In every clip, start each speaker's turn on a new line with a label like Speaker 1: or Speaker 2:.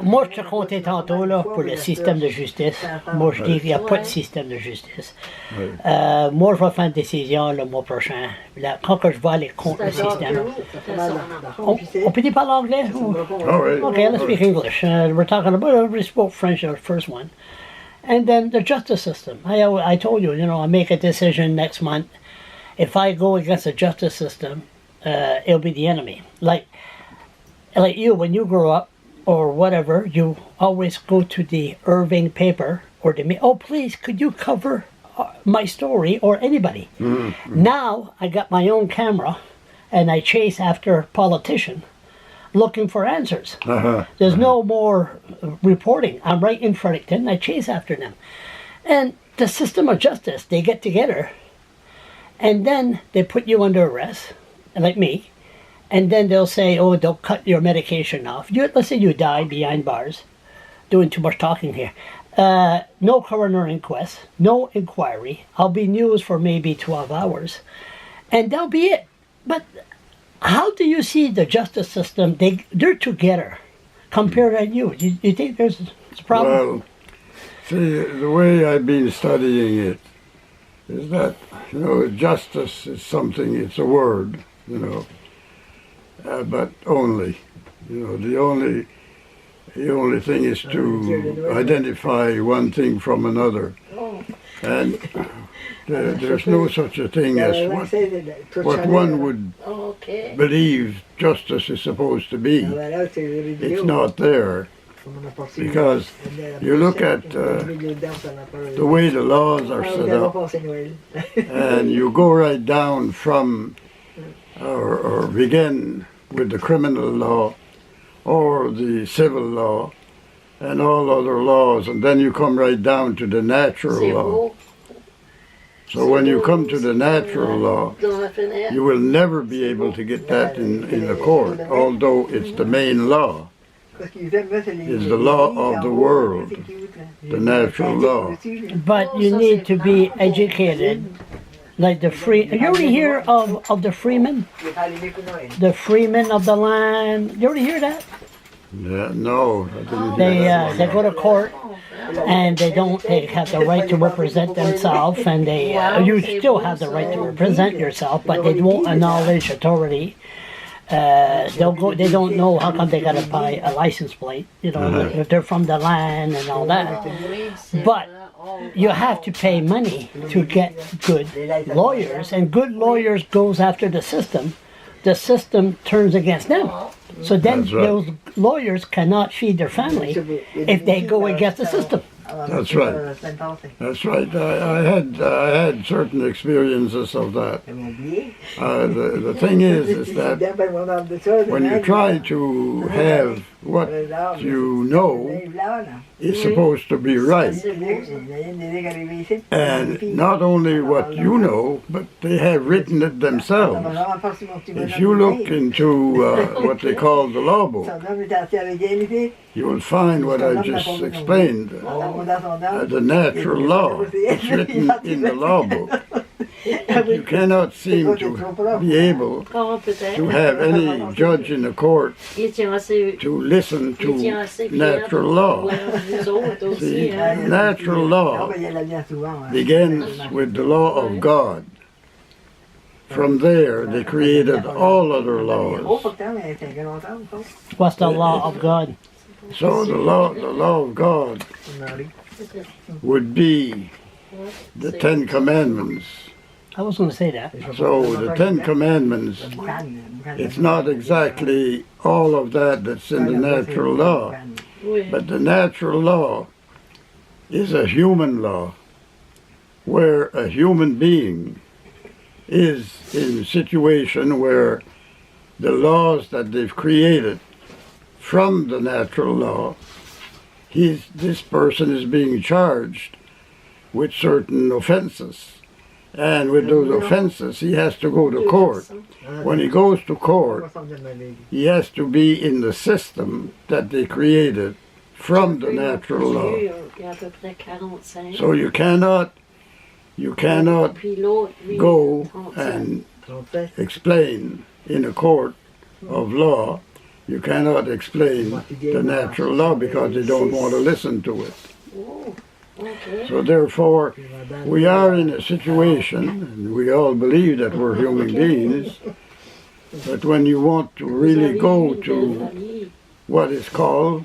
Speaker 1: Moi, je te comptais tantôt là, pour le système de justice. Moi, je dis qu'il n'y a pas de système de justice. Moi, je vais faire une décision le mois prochain. Là, quand que je vais aller contre le système. On peut parler anglais? Ou? Okay, let's speak English. We're talking about, we spoke French, the first one. And then the justice system. I told you, I make a decision next month. If I go against the justice system, it'll be the enemy. Like you, when you grow up, or whatever, you always go to the Irving paper or the oh please could you cover my story or anybody. Now I got my own camera and I chase after politicians looking for answers. There's no more reporting. I'm right in Fredericton and I chase after them. And the system of justice, they get together and then they put you under arrest, like me. And then they'll say, oh, they'll cut your medication off. Let's say you die behind bars, doing too much talking here. No coroner inquest, no inquiry. I'll be news for maybe 12 hours. And that'll be it. But how do you see the justice system? They're together compared to you. You think there's a problem?
Speaker 2: Well, see, the way I've been studying it is that, justice is something, it's a word, but only, the only thing is to identify one thing from another, and there's no such a thing as what one would believe justice is supposed to be. It's not there, because you look at the way the laws are set up, and you go right down from or begin with the criminal law or the civil law and all other laws, and then you come right down to the natural law. So when you come to the natural law, you will never be able to get that in the court, although it's the main law. It's the law of the world, the natural law.
Speaker 1: But you need to be educated. Like the free, you already hear of the freemen? The freemen of the land. You already hear that?
Speaker 2: Yeah, no, I didn't hear
Speaker 1: they go to court and they have the right to represent themselves, and you still have the right to represent yourself, but they won't acknowledge authority. They don't know how come they gotta buy a license plate, if they're from the land and all that. But you have to pay money to get good lawyers, and good lawyers goes after the system turns against them. So then those lawyers cannot feed their family if they go against the system.
Speaker 2: That's right. That's right. I had certain experiences of that. The thing is that when you try to have what you know is supposed to be right, and not only what you know, but they have written it themselves. If you look into what they call the law book, you will find what I just explained, the natural law. It's written in the law book. You cannot seem to be able to have any judge in the court to listen to natural law. See, natural law begins with the law of God. From there, they created all other laws.
Speaker 1: What's the law of God?
Speaker 2: So the law of God would be the Ten Commandments.
Speaker 1: I was going to say that.
Speaker 2: So the Ten Commandments, it's not exactly all of that's in the natural law, but the natural law is a human law, where a human being is in a situation where the laws that they've created from the natural law, this person is being charged with certain offenses. And with those offenses, he has to go to court. When he goes to court, he has to be in the system that they created from the natural law. So you cannot go and explain in a court of law you cannot explain the natural law because they don't want to listen to it.
Speaker 3: Oh, okay.
Speaker 2: So therefore, we are in a situation, and we all believe that we're human beings, that when you want to really go to what is called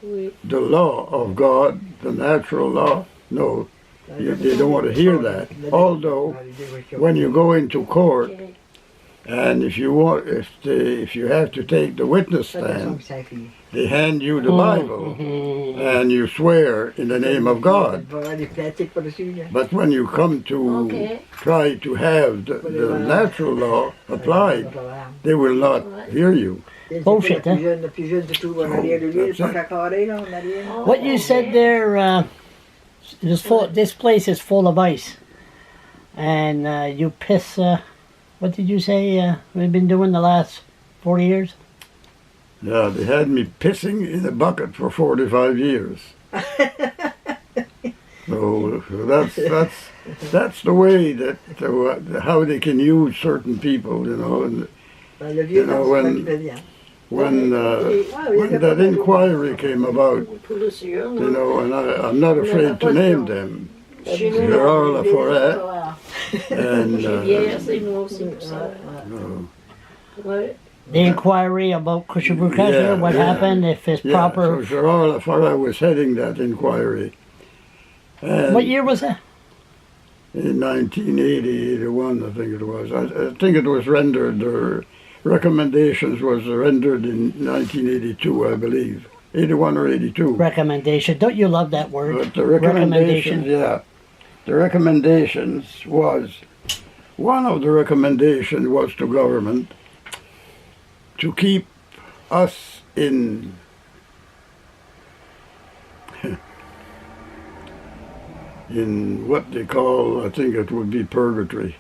Speaker 2: the law of God, the natural law, no, they don't want to hear that. Although, when you go into court,
Speaker 3: Okay.
Speaker 2: and if you have to take the witness stand, they hand you the Bible, and you swear in the name of God. But when you come to
Speaker 3: Okay.
Speaker 2: try to have the natural law applied, they will not hear you.
Speaker 1: Bullshit, huh? What you said there, this place is full of ice. And you piss, what did you say we've been doing the last 40 years?
Speaker 2: Yeah, they had me pissing in a bucket for 45 years. So that's the way that how they can use certain people, you know. And when that inquiry came about, you know, and I'm not afraid to name them, Gérard Laforêt and
Speaker 1: The inquiry about Kushabukasha, what happened, if it's proper.
Speaker 2: So Gérard Laforêt was heading that inquiry. And
Speaker 1: What year was that?
Speaker 2: in 1980, 81, I think it was. I think it was rendered, or recommendations was rendered in 1982, I believe. 81 or 82.
Speaker 1: Recommendation. Don't you love that word?
Speaker 2: But the recommendations, yeah. The recommendations was, one of the recommendations was to government to keep us in what they call, I think it would be purgatory,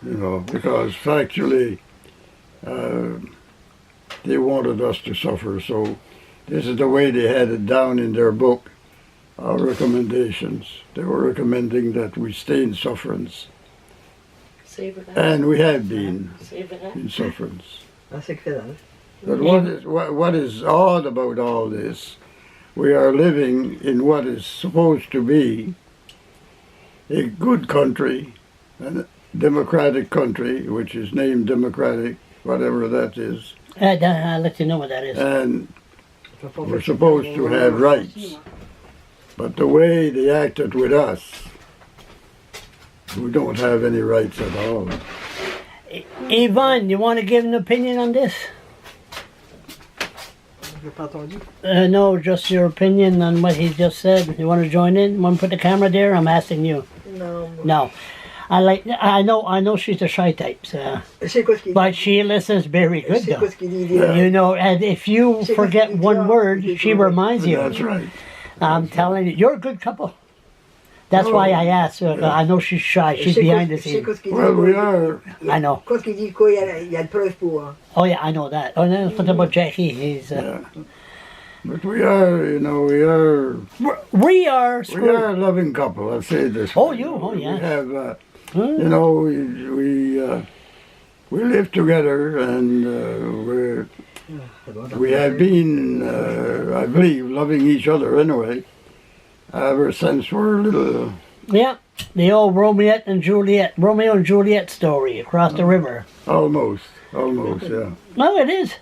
Speaker 2: you know, because factually they wanted us to suffer. So this is the way they had it down in their book, recommendations. They were recommending that we stay in sufferance, and we have been in sufferance. But what is odd about all this, we are living in what is supposed to be a good country, a democratic country, which is named democratic, whatever that is.
Speaker 1: I'll let you know what that is.
Speaker 2: And we're supposed to have rights. But the way they acted with us, we don't have any rights at all.
Speaker 1: Yvonne, you want to give an opinion on this? No, just your opinion on what he just said. You want to join in? Want to put the camera there? I'm asking you. No. I know she's a shy type, so, but she listens very good though. You know, and if you forget one word, she reminds you.
Speaker 2: That's right.
Speaker 1: I'm telling you, you're a good couple. That's why I asked. I know she's shy. She's behind the scenes.
Speaker 2: Well, we are.
Speaker 1: I know. Oh yeah, I know that. Oh, no, what about Jackie? He's.
Speaker 2: Yeah. But we are, you know, we are
Speaker 1: a
Speaker 2: loving couple. I'll say this.
Speaker 1: Oh, yeah.
Speaker 2: We have, you know, we live together, and we have been, I believe, loving each other anyway, ever since we're little.
Speaker 1: Yeah, the old Romeo and Juliet story across the river.
Speaker 2: Almost, yeah.
Speaker 1: No, it is.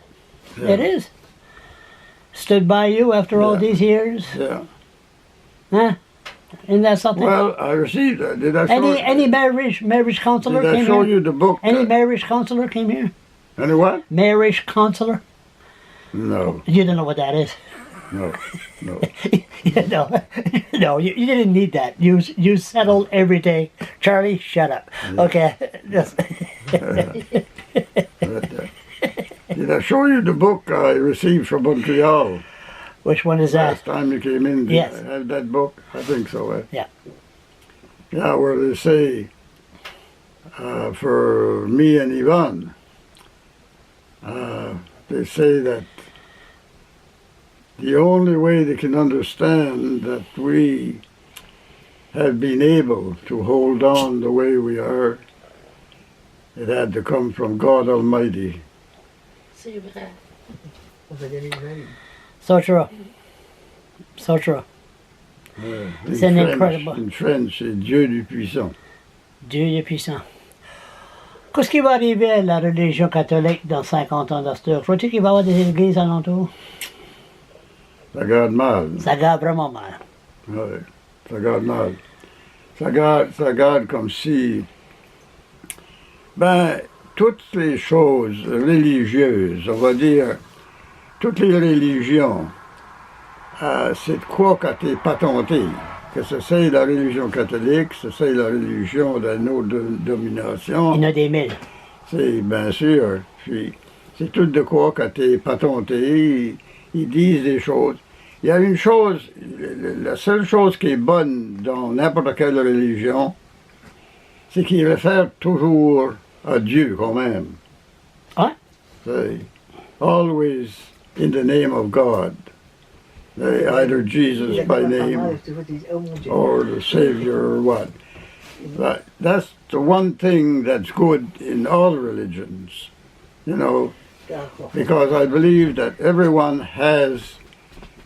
Speaker 2: Yeah.
Speaker 1: It is. Stood by you after all these years.
Speaker 2: Yeah.
Speaker 1: Huh? Isn't that something?
Speaker 2: Well, I received that. Did I show
Speaker 1: any marriage counselor
Speaker 2: Did I
Speaker 1: came
Speaker 2: show
Speaker 1: here?
Speaker 2: you the book?
Speaker 1: Any marriage counselor came here?
Speaker 2: Any what?
Speaker 1: Marriage counselor?
Speaker 2: No.
Speaker 1: You don't know what that is.
Speaker 2: No.
Speaker 1: No, you didn't need that. You settled everything. Charlie, shut up.
Speaker 2: Yeah.
Speaker 1: Okay.
Speaker 2: Did I show you the book I received from Montreal?
Speaker 1: Which one is
Speaker 2: Last
Speaker 1: that?
Speaker 2: time you came in, did
Speaker 1: Yes.
Speaker 2: I have that book? I think so, eh?
Speaker 1: Yeah.
Speaker 2: Yeah, where they say, for me and Yvonne, they say that the only way they can understand that we have been able to hold on the way we are, it had to come from God Almighty.
Speaker 3: C'est vrai.
Speaker 1: So true. So true. C'est incroyable.
Speaker 2: In French, c'est Dieu du puissant.
Speaker 1: Dieu est puissant. Qu'est-ce qui va arriver à la religion catholique dans 50 ans d'Astor? Crois-tu qu'il va y avoir des églises alentour?
Speaker 2: Ça garde mal.
Speaker 1: Ça garde vraiment mal.
Speaker 2: Ouais, ça garde mal. Ça garde comme si, ben, toutes les choses religieuses, on va dire, toutes les religions, c'est de quoi qu'à tes patenté. Que ce soit la religion catholique, que ce soit la religion d'une autre domination.
Speaker 1: Il y en a des mille.
Speaker 2: C'est bien sûr. Puis, c'est tout de quoi qu'à tes patenté. Ils disent des choses. Il y a une chose, la seule chose qui est bonne dans n'importe quelle religion, c'est qu'ils réfèrent toujours à Dieu quand même.
Speaker 1: Hein?
Speaker 2: C'est always in the name of God. Either Jesus by name or the Savior or what. That's the one thing that's good in all religions, you know, because I believe that everyone has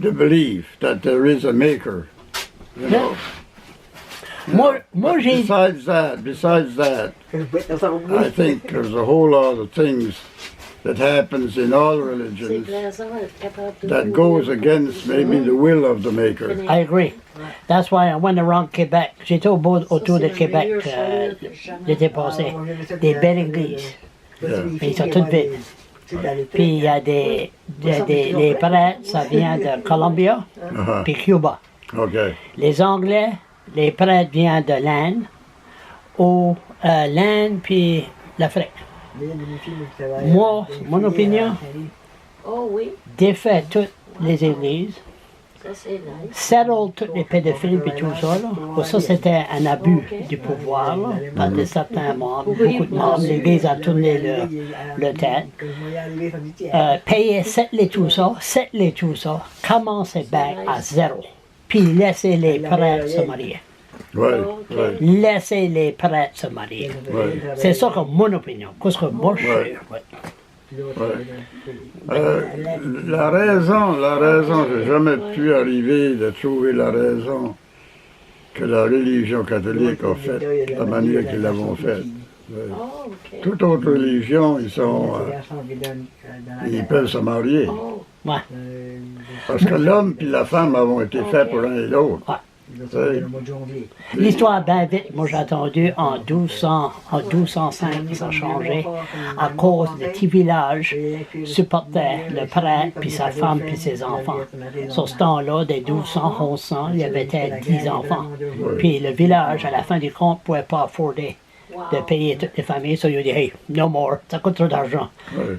Speaker 2: the belief that there is a maker, you know.
Speaker 1: Moi j'ai...
Speaker 2: Besides that, I think there's a whole lot of things that happens in all
Speaker 3: C'est
Speaker 2: religions
Speaker 3: plaisant d'être capable de
Speaker 2: that goes against maybe the will of the maker.
Speaker 1: I agree. That's why I went around Québec. J'étais autour de Québec l'été passé. Des belles églises.
Speaker 2: Yeah.
Speaker 1: Mais ils sont toutes vides. Puis il y a les prêtres, ça vient de Colombia,
Speaker 2: Uh-huh.
Speaker 1: puis Cuba.
Speaker 2: Okay.
Speaker 1: Les Anglais, les prêtres viennent de l'Inde, l'Inde puis l'Afrique. Moi, mon opinion,
Speaker 3: Oh oui,
Speaker 1: défait toutes les églises,
Speaker 3: ça c'est nice.
Speaker 1: settle tous les pédophiles puis tout ça. Là. Ça, c'était un abus du pouvoir là, par de certains membres, beaucoup de membres. L'Église a tourné le tête. Payer settle tout ça, commencez back à zéro. Puis laissez les prêtres se marier.
Speaker 2: Right,
Speaker 3: Ok.
Speaker 2: right,
Speaker 1: Laissez les prêtres se marier.
Speaker 2: right.
Speaker 1: C'est ça comme mon opinion. Qu'est-ce que moi je
Speaker 2: Ouais.
Speaker 1: fais?
Speaker 2: La raison, j'ai jamais pu arriver de trouver la raison que la religion catholique a faite, la manière qu'ils l'ont faite. Ouais.
Speaker 3: Oh, ok.
Speaker 2: Toute autre religion, ils peuvent se marier.
Speaker 3: Oh,
Speaker 2: Parce que l'homme et la femme ont été faits pour l'un et l'autre.
Speaker 1: L'histoire bien vite, moi j'ai entendu en 1205 ça a changé à cause de petits villages supportaient le prêtre puis sa femme puis ses enfants. Sur ce temps-là, des 1200, 1100, il y avait peut-être 10 enfants. Puis le village, à la fin du compte, ne pouvait pas afforder de payer toutes les familles. So, il a dit, hey, no more, ça coûte trop d'argent.
Speaker 2: Ouais.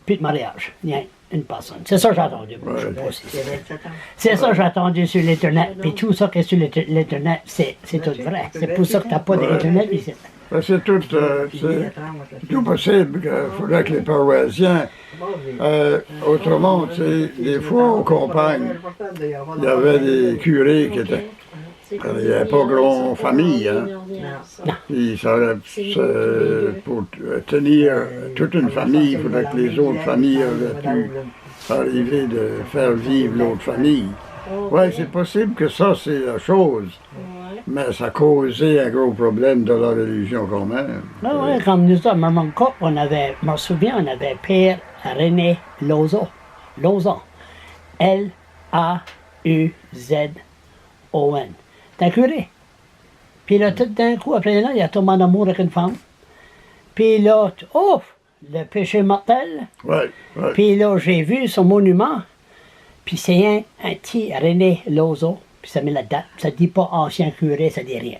Speaker 1: Plus de mariage. Il y a une personne. C'est ça que j'ai entendu. Moi, je sais pas si
Speaker 3: c'est-
Speaker 1: c'est ça que j'ai entendu sur l'Internet. Puis tout ça qui est sur l'Internet, c'est tout vrai. C'est pour ça que tu n'as pas d'Internet ici.
Speaker 2: C'est tout possible qu'il faudrait que les paroissiens, autrement, tu sais, des fois aux campagnes, il y avait des curés qui étaient. Il n'y avait pas grand famille, hein. Puis pour tenir toute une famille, il faudrait que les autres familles auraient pu arriver de faire vivre l'autre famille. Oui, c'est possible que ça, c'est la chose. Mais ça causait un gros problème dans la religion quand même.
Speaker 1: Ah ouais, comme nous autres, Maman Cop, je me souviens, on avait Père René Lauzon. Lauzon. C'est un curé. Puis là, tout d'un coup, après là, il a tombé en amour avec une femme. Puis là, le péché mortel.
Speaker 2: Oui, oui.
Speaker 1: Puis là, j'ai vu son monument. Puis c'est un petit René Lauzon. Puis ça met la date. Ça dit pas ancien curé, ça dit rien.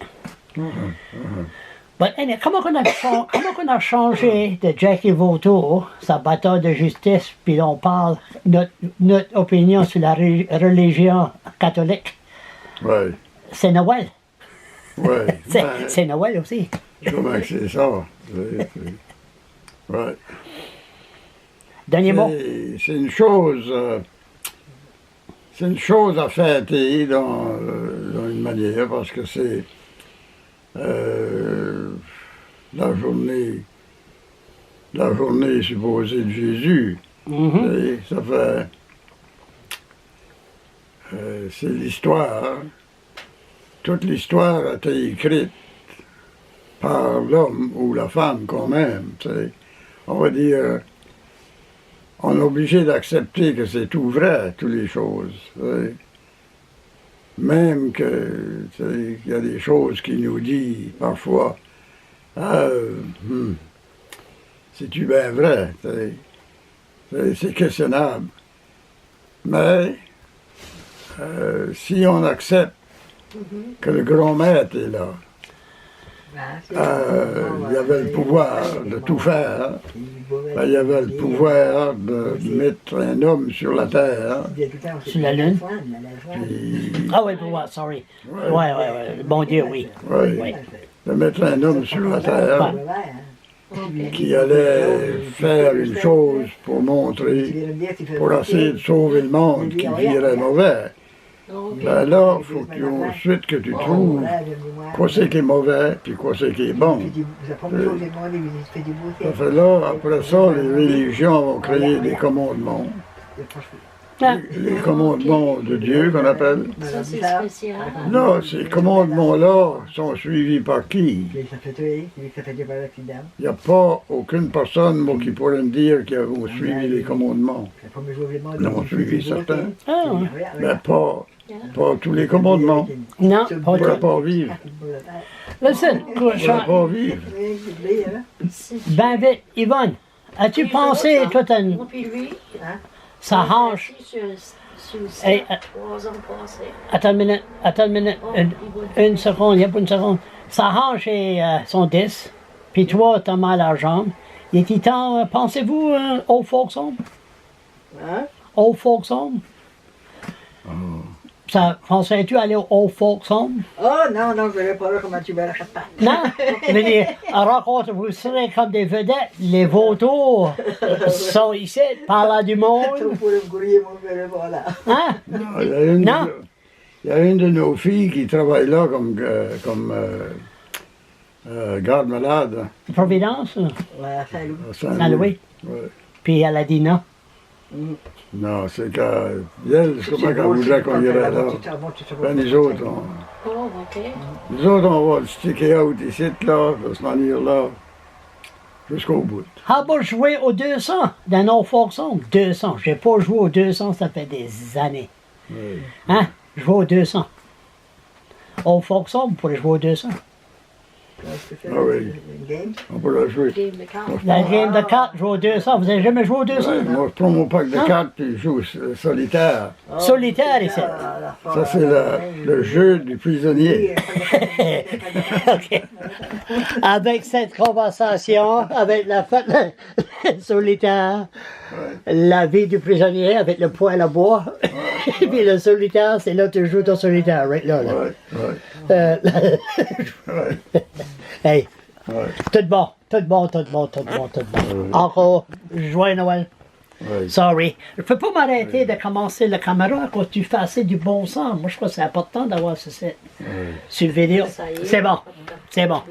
Speaker 1: But anyway, comment on a changé de Jackie Vautour, sa bataille de justice, puis on parle notre opinion sur la religion catholique.
Speaker 2: Oui,
Speaker 1: C'est Noël.
Speaker 2: oui.
Speaker 1: C'est Noël aussi.
Speaker 2: Comment que c'est ça? Oui.
Speaker 1: Dernier mot.
Speaker 2: C'est une chose. C'est une chose à fêter dans une manière parce que c'est la journée supposée de Jésus.
Speaker 1: Mhm.
Speaker 2: Ça fait... c'est l'histoire. Toute l'histoire a été écrite par l'homme ou la femme quand même. On va dire, on est obligé d'accepter que c'est tout vrai, toutes les choses. Même que il y a des choses qui nous disent parfois, ah, c'est-tu bien vrai? C'est questionnable. Mais si on accepte que le grand maître est là, il y avait le pouvoir de tout faire, il y avait le pouvoir de mettre un homme sur la terre.
Speaker 1: Sur la lune.
Speaker 2: Puis,
Speaker 1: Ah oui, pouvoir, sorry. Ouais. Bon Dieu, oui.
Speaker 2: oui,
Speaker 1: Oui.
Speaker 2: de mettre un homme sur la terre
Speaker 3: OK.
Speaker 2: qui allait faire une chose pour montrer, pour essayer de sauver le monde qui virait mauvais.
Speaker 3: OK.
Speaker 2: Ben là, il faut ensuite que tu trouves quoi c'est qui est mauvais, puis quoi c'est qui est bon. Ça fait là, après ça, les religions vont créer des commandements.
Speaker 1: Ah.
Speaker 2: Les commandements de Dieu qu'on appelle.
Speaker 3: Ça, c'est spécial.
Speaker 2: Là, ces commandements-là sont suivis par qui? Il n'y a pas aucune personne, moi, qui pourrait me dire qu'ils ont suivi les commandements. Ils ont suivi certains,
Speaker 1: Ah, ouais.
Speaker 2: mais pas tous les commandements.
Speaker 1: Non,
Speaker 2: On ne
Speaker 1: pas
Speaker 2: pourrait
Speaker 1: tout.
Speaker 2: pas vivre.
Speaker 1: Listen,
Speaker 2: On ne pourrait pas vivre.
Speaker 1: ben vite, Yvonne, as-tu pensé, toi,
Speaker 3: Moi puis lui,
Speaker 1: sa hanche,
Speaker 3: sur le
Speaker 1: Hey,
Speaker 3: 3 ans passés.
Speaker 1: attends une minute, une seconde, il n'y a pas une seconde. Sa hanche et son disque, puis toi, t'as mal à la jambe. Il était temps, pensez-vous, au Folks Home? Au Folks Home? Ça, pensais-tu aller au Old Folks Home?
Speaker 4: Oh non, je ne verrai pas là comment tu verras.
Speaker 1: Non? Je veux dire, rencontre, vous serez comme des vedettes. Les vautours sont ici, parlant du monde.
Speaker 4: Pour le courrier, moi, je ne verrai pas là.
Speaker 1: Hein?
Speaker 2: Non, il y a une de nos filles qui travaille là comme garde malade.
Speaker 1: Providence?
Speaker 4: Ouais, Saint-Louis.
Speaker 2: À Saint-Louis.
Speaker 1: Saint-Louis.
Speaker 2: Ouais.
Speaker 1: Puis elle a dit non.
Speaker 2: Non, c'est qu'elle, je crois pas qu'elle voudrait qu'on irait là. Ben, nous autres,
Speaker 3: Oh, OK.
Speaker 2: on va le sticker out ici, là, on va se venir là, jusqu'au bout.
Speaker 1: How about jouer au 200 dans Old Folks Home? 200. J'ai pas joué au 200, ça fait des années.
Speaker 2: Oui.
Speaker 1: Hein? Jouer au 200. Old Folks Home, pour jouer au 200.
Speaker 2: Ah oui. On peut la jouer.
Speaker 3: Game de cartes.
Speaker 1: La game de cartes, jouer au 200. Vous avez jamais joué au 200?
Speaker 2: Ouais, moi, je prends mon pack de cartes puis je joue solitaire.
Speaker 1: Solitaire, ici.
Speaker 2: Ça, c'est le jeu du prisonnier.
Speaker 1: OK. Avec cette conversation, avec la fête solitaire, la vie du prisonnier avec le poêle à bois, puis le solitaire, c'est là que tu joues ton solitaire, right là.
Speaker 2: Ouais, ouais,
Speaker 1: Euh,
Speaker 2: ouais,
Speaker 1: hey,
Speaker 2: ouais.
Speaker 1: tout bon. Encore, joyeux Noël.
Speaker 2: Ouais.
Speaker 1: Sorry. Je peux pas m'arrêter de commencer la caméra quand tu fais assez du bon sens. Moi, je crois que c'est important d'avoir ce set sur vidéo.
Speaker 3: Ça y est.
Speaker 1: C'est bon.